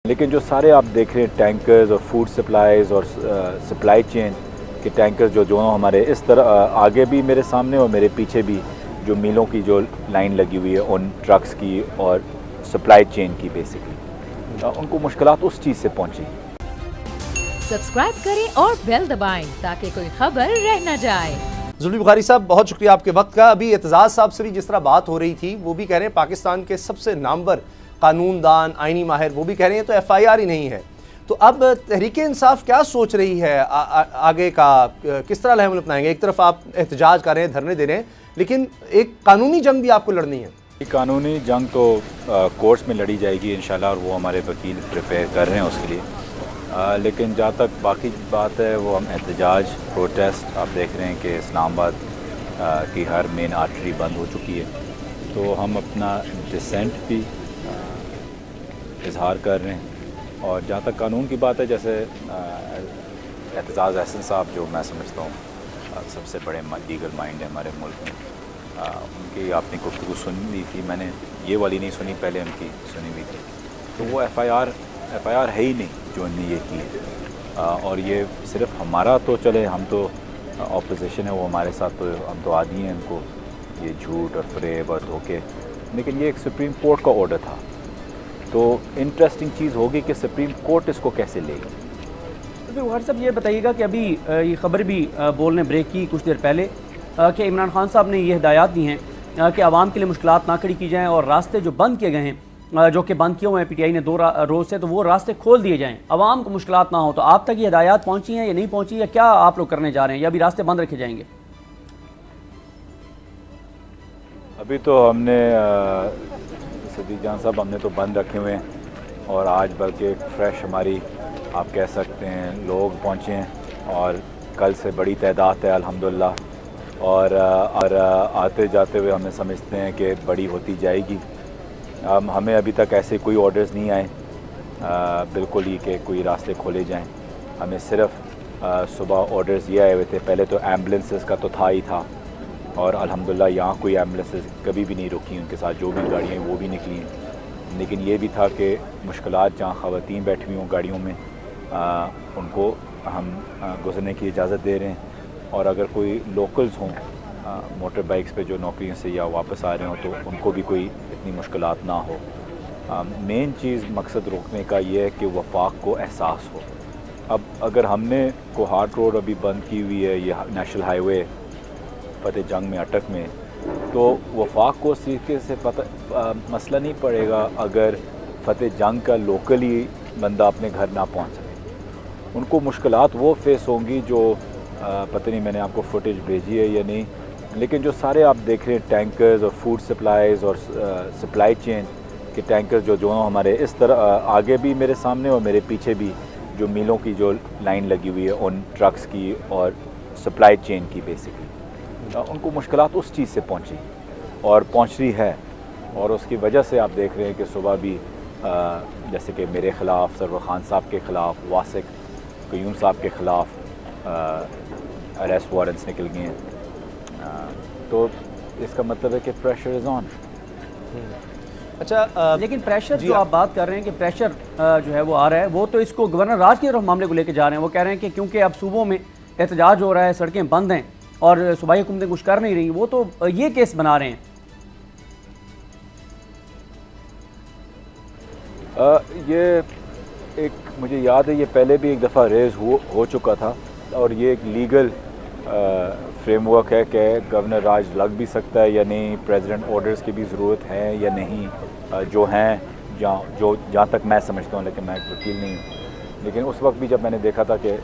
لیکن جو سارے آپ دیکھ رہے ہیں ٹینکرز اور فوڈ سپلائیز اور سپلائی چین کے ٹینکرز جو دونوں ہمارے اس طرح آگے بھی میرے سامنے اور میرے پیچھے بھی جو میلوں کی جو لائن لگی ہوئی ہے ان ٹرکس کی اور سپلائی چین کی بیسکلی ان کو مشکلات اس چیز سے پہنچی۔ سبسکرائب کریں اور بیل دبائیں تاکہ کوئی خبر رہ نہ جائے۔ زلفی بخاری صاحب بہت شکریہ آپ کے وقت کا۔ ابھی اعتزاز صاحب سے بھی جس طرح بات ہو رہی تھی وہ بھی کہہ رہے ہیں پاکستان کے سب سے نامور قانون دان آئینی ماہر وہ بھی کہہ رہے ہیں تو ایف آئی آر ہی نہیں ہے۔ تو اب تحریک انصاف کیا سوچ رہی ہے آگے کا، کس طرح عمل اپنائیں گے؟ ایک طرف آپ احتجاج کر رہے ہیں، دھرنے دے رہے ہیں، لیکن ایک قانونی جنگ بھی آپ کو لڑنی ہے۔ قانونی جنگ تو کورٹس میں لڑی جائے گی انشاءاللہ، اور وہ ہمارے وکیل پریپیئر کر رہے ہیں اس کے لیے، لیکن جہاں تک باقی بات ہے وہ ہم احتجاج پروٹیسٹ آپ دیکھ رہے ہیں کہ اسلام آباد کی ہر مین آرٹری بند ہو چکی ہے، تو ہم اپنا ڈسینٹ بھی اظہار کر رہے ہیں۔ اور جہاں تک قانون کی بات ہے، جیسے اعتزاز احسن صاحب جو میں سمجھتا ہوں سب سے بڑے لیگل مائنڈ ہیں ہمارے ملک میں، ان کی آپ نے گفتگو سنی تھی، میں نے یہ والی نہیں سنی، پہلے ان کی سنی ہوئی تھی، تو وہ ایف آئی آر ہے ہی نہیں جو ان نے یہ کی ہے۔ اور یہ صرف ہمارا تو چلے، ہم تو اپوزیشن ہے، وہ ہمارے ساتھ تو ہم تو عادی ہیں ان کو یہ جھوٹ اور فریب اور دھوکے، لیکن یہ ایک سپریم کورٹ کا آرڈر تھا، تو انٹرسٹنگ چیز ہوگی کہ سپریم کورٹ اس کو کیسے لے گی۔ بخاری صاحب یہ بتائیے گا کہ ابھی یہ خبر بھی بولنے بریک کی کچھ دیر پہلے کہ عمران خان صاحب نے یہ ہدایات دی ہیں کہ عوام کے لیے مشکلات نہ کھڑی کی جائیں اور راستے جو بند کیے گئے ہیں، جو کہ بند کیے ہوئے ہیں پی ٹی آئی نے 2 روز سے، تو وہ راستے کھول دیے جائیں، عوام کو مشکلات نہ ہوں۔ تو آپ تک یہ ہدایات پہنچی ہیں یا نہیں پہنچی، یا کیا آپ لوگ کرنے جا رہے ہیں، یا ابھی راستے بند رکھے جائیں گے؟ ابھی تو ہم نے صدیق جان صاحب ہم نے تو بند رکھے ہوئے ہیں، اور آج بلکہ فریش ہماری آپ کہہ سکتے ہیں لوگ پہنچے ہیں، اور کل سے بڑی تعداد ہے الحمدللہ، اور آتے جاتے ہوئے ہمیں سمجھتے ہیں کہ بڑی ہوتی جائے گی۔ ہمیں ابھی تک ایسے کوئی آرڈرز نہیں آئے بالکل ہی کہ کوئی راستے کھولے جائیں، ہمیں صرف صبح آرڈرز یہ آئے ہوئے تھے، پہلے تو ایمبولینسز کا تو تھا ہی تھا، اور الحمدللہ یہاں کوئی ایمبولینسز کبھی بھی نہیں رکی، ان کے ساتھ جو بھی گاڑیاں ہیں وہ بھی نکلی ہیں، لیکن یہ بھی تھا کہ مشکلات جہاں خواتین بیٹھی ہوئی ہوں گاڑیوں میں ان کو ہم گزرنے کی اجازت دے رہے ہیں، اور اگر کوئی لوکلز ہوں موٹر بائکس پہ جو نوکریوں سے یا واپس آ رہے ہوں تو ان کو بھی کوئی اتنی مشکلات نہ ہو۔ مین چیز مقصد روکنے کا یہ ہے کہ وفاق کو احساس ہو۔ اب اگر ہم نے کوہاٹ روڈ ابھی بند کی ہوئی ہے، یہ نیشنل ہائی وے فتح جنگ میں اٹک میں، تو وفاق کو سیکھے سے مسئلہ نہیں پڑے گا اگر فتح جنگ کا لوکلی بندہ اپنے گھر نہ پہنچ سکے، ان کو مشکلات وہ فیس ہوں گی جو پتہ نہیں میں نے آپ کو فوٹیج بھیجی ہے یا نہیں، لیکن جو سارے آپ دیکھ رہے ہیں ٹینکرز اور فوڈ سپلائیز اور سپلائی چین کے ٹینکرز جو دونوں ہمارے اس طرح آگے بھی میرے سامنے اور میرے پیچھے بھی جو میلوں کی جو لائن لگی ہوئی ہے ان ٹرکس کی اور سپلائی چین کی بیسکلی، ان کو مشکلات اس چیز سے پہنچی اور پہنچ رہی ہے، اور اس کی وجہ سے آپ دیکھ رہے ہیں کہ صبح بھی جیسے کہ میرے خلاف، سرور خان صاحب کے خلاف، واسق قیوم صاحب کے خلاف اریسٹ وارنٹس نکل گئے ہیں، تو اس کا مطلب ہے کہ پریشر از آن۔ اچھا، لیکن پریشر جو آپ بات کر رہے ہیں کہ پریشر جو ہے وہ آ رہا ہے، وہ تو اس کو گورنر راج کی طرف معاملے کو لے کے جا رہے ہیں، وہ کہہ رہے ہیں کہ کیونکہ اب صوبوں میں احتجاج ہو رہا ہے، سڑکیں بند ہیں اور صوبائی حکومتیں کچھ کر نہیں رہی، وہ تو یہ کیس بنا رہے ہیں۔ یہ ایک مجھے یاد ہے یہ پہلے بھی ایک دفعہ ریز ہو چکا تھا، اور یہ ایک لیگل فریم ورک ہے کہ گورنر راج لگ بھی سکتا ہے یا نہیں، پریزیڈنٹ آرڈرز کی بھی ضرورت ہے یا نہیں، جو ہیں جہاں تک میں سمجھتا ہوں، لیکن میں ایک وکیل نہیں ہوں، لیکن اس وقت بھی جب میں نے دیکھا تھا کہ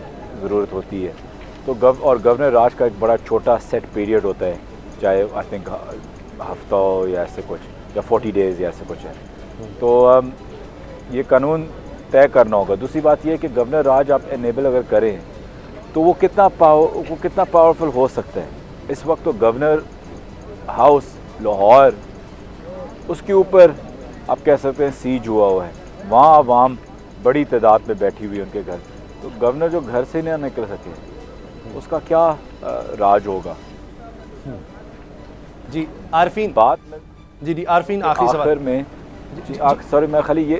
ضرورت ہوتی ہے تو اور گورنر راج کا ایک بڑا چھوٹا سیٹ پیریڈ ہوتا ہے، چاہے آئی تھنک ہفتہ ہو یا ایسے کچھ، یا 40 days یا ایسے کچھ ہے، تو یہ قانون طے کرنا ہوگا۔ دوسری بات یہ ہے کہ گورنر راج آپ انیبل اگر کریں تو وہ کتنا پاورفل ہو سکتا ہے۔ اس وقت تو گورنر ہاؤس لاہور اس کے اوپر آپ کہہ سکتے ہیں سیج ہوا ہے، وہاں عوام بڑی تعداد میں بیٹھی ہوئی ان کے گھر، تو گورنر جو گھر سے نہ نکل سکے اس کا کیا راج ہوگا۔ جی عارفین بات میں جی عارفین آخری سوال آخر میں سوری میں خالی یہ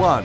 1।